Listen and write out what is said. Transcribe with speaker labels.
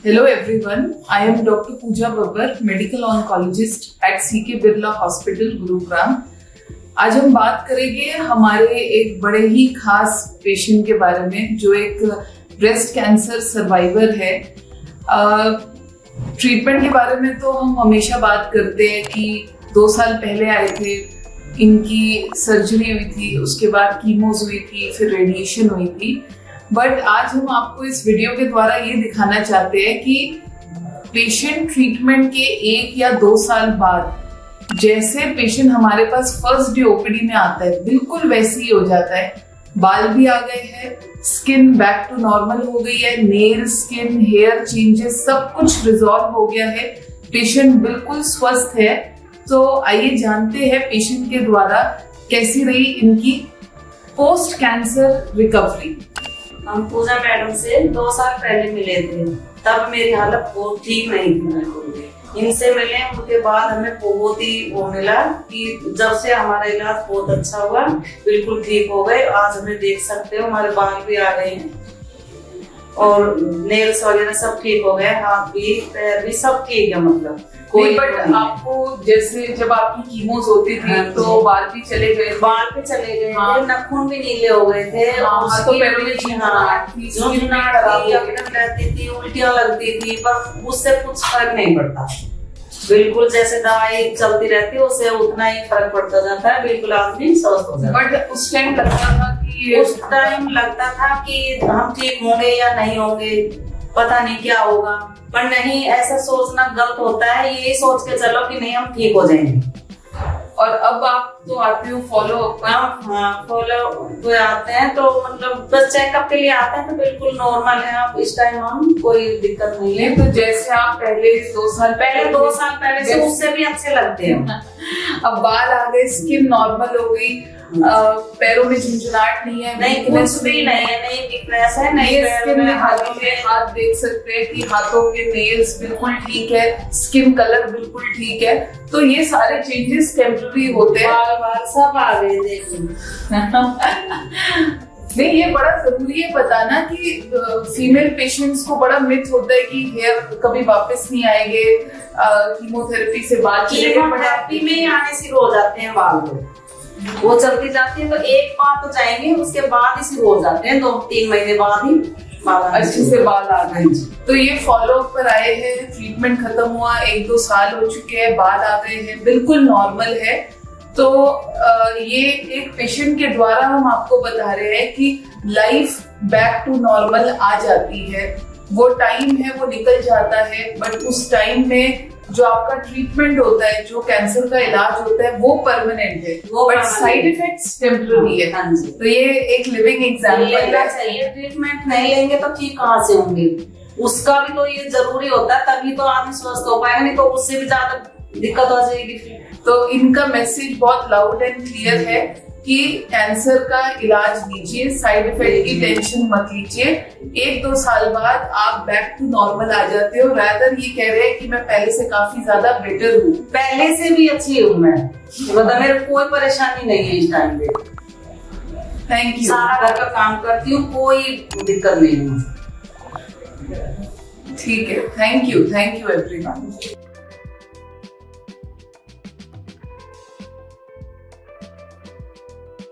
Speaker 1: Hello everyone, I am Dr. Pooja Babbar, medical oncologist at CK Birla Hospital, Gurugram. आज हम बात करेंगे हमारे एक बड़े ही खास पेशेंट के बारे में जो एक ब्रेस्ट कैंसर सर्वाइवर है। ट्रीटमेंट के बारे में तो हम हमेशा बात करते हैं कि 2 साल पहले आए थे, इनकी सर्जरी हुई थी, उसके बाद कीमोज हुई थी, फिर रेडिएशन हुई थी। बट आज हम आपको इस वीडियो के द्वारा ये दिखाना चाहते हैं कि पेशेंट ट्रीटमेंट के 1 या 2 साल बाद जैसे पेशेंट हमारे पास फर्स्ट डे ओपीडी में आता है बिल्कुल वैसे ही हो जाता है। बाल भी आ गए हैं, स्किन बैक टू नॉर्मल हो गई है, नेल, स्किन, हेयर चेंजेस सब कुछ रिजॉल्व हो गया है, पेशेंट बिल्कुल स्वस्थ है। तो आइए जानते हैं पेशेंट के द्वारा कैसी रही इनकी पोस्ट कैंसर रिकवरी।
Speaker 2: हम पूजा मैडम से 2 साल पहले मिले थे, तब मेरी हालत बहुत ठीक नहीं थी बिल्कुल। इनसे मिले उनके बाद हमें बहुत ही वो मिला कि जब से हमारा इलाज बहुत अच्छा हुआ, बिल्कुल ठीक हो गए। आज हमें देख सकते हो हमारे बाल भी आ गए हैं और नेल्स वगैरह सब ठीक हो गए, हाथ भी पैर भी सब ठीक है। मतलब
Speaker 1: कोई बट आपको जैसे जब आपकी कीमोज होती थी तो बाल भी चले गए,
Speaker 2: बाल भी चले गए थे, नाखून भी नीले हो गए थे,
Speaker 1: तो पैरों में झुंझुनाहट
Speaker 2: रहती थी, उल्टियां लगती थी, पर उससे कुछ फर्क नहीं पड़ता। बिल्कुल जैसे दवाई चलती रहती है उससे उतना ही फर्क पड़ता जाता है, बिल्कुल आदमी स्वस्थ हो जाता है।
Speaker 1: बट उस टाइम लगता था कि
Speaker 2: हम ठीक होंगे या नहीं होंगे, पता नहीं क्या होगा, पर नहीं, ऐसा सोचना गलत होता है। यही सोच के चलो कि नहीं हम ठीक हो जाएंगे।
Speaker 1: और अब आप तो आते हो फॉलो अप?
Speaker 2: हाँ, फॉलो तो आते हैं, तो मतलब बस चेकअप के लिए आते हैं, तो बिल्कुल नॉर्मल है। आप इस टाइम हम कोई दिक्कत नहीं है।
Speaker 1: तो जैसे आप पहले 2 साल पहले
Speaker 2: से उससे भी अच्छे लगते हैं।
Speaker 1: अब बाल आ गए, स्किन नॉर्मल हो गई, पैरों में झुंझुनाहट नहीं है,
Speaker 2: नहीं कुछ भी नहीं है, नहीं वीकनेस है, नहीं
Speaker 1: स्किन में हाथों में हाथ देख सकते हैं कि हाथों के नेल्स बिल्कुल ठीक है, स्किन कलर बिल्कुल ठीक है। तो ये सारे चेंजेस टेम्पररी होते हैं,
Speaker 2: बाल सब आ गए देखिए।
Speaker 1: नहीं, ये बड़ा जरूरी है बताना कि फीमेल पेशेंट्स को बड़ा मिथ होता है कि हेयर कभी वापस नहीं आएंगे, कीमोथेरेपी से बाल
Speaker 2: कीमोथेरेपी में ही आने शुरू हो जाते हैं बाल, वो चलती जाती है तो एक बार तो जाएंगे, उसके बाद ही शुरू हो जाते हैं, 2-3 महीने बाद ही
Speaker 1: अच्छे से बाल आ गए। तो ये फॉलो अप पर आए हैं, ट्रीटमेंट खत्म हुआ, 1-2 साल हो चुके हैं, बाल आ गए हैं, बिल्कुल नॉर्मल है। तो ये एक पेशेंट के द्वारा हम आपको बता रहे हैं कि लाइफ बैक टू नॉर्मल आ जाती है। वो टाइम है वो निकल जाता है, बट उस टाइम में जो आपका ट्रीटमेंट होता है, जो कैंसर का इलाज होता है वो परमानेंट है, बट साइड इफेक्ट्स टेम्पररी है।
Speaker 2: हाँ जी,
Speaker 1: तो ये एक लिविंग एग्जांपल
Speaker 2: है। ट्रीटमेंट नहीं लेंगे तो ठीक कहाँ से होंगे, उसका भी तो ये जरूरी होता है, तभी तो आदमी स्वस्थ हो पाएगा, नहीं तो उससे भी ज्यादा दिक्कत हो जाएगी।
Speaker 1: तो इनका मैसेज बहुत लाउड एंड क्लियर है कि कैंसर का इलाज लीजिए, साइड इफेक्ट की टेंशन मत लीजिए। 1-2 साल बाद आप बैक टू नॉर्मल आ जाते हो। रादर ये कह रहे हैं कि मैं पहले से काफी ज्यादा बेटर हूँ,
Speaker 2: पहले से भी अच्छी हूँ मैं, मतलब मेरे कोई परेशानी नहीं है इस टाइम पे।
Speaker 1: Thank you.
Speaker 2: सारा घर का काम करती हूँ, कोई दिक्कत नहीं है।
Speaker 1: ठीक है, थैंक यू एवरीवन।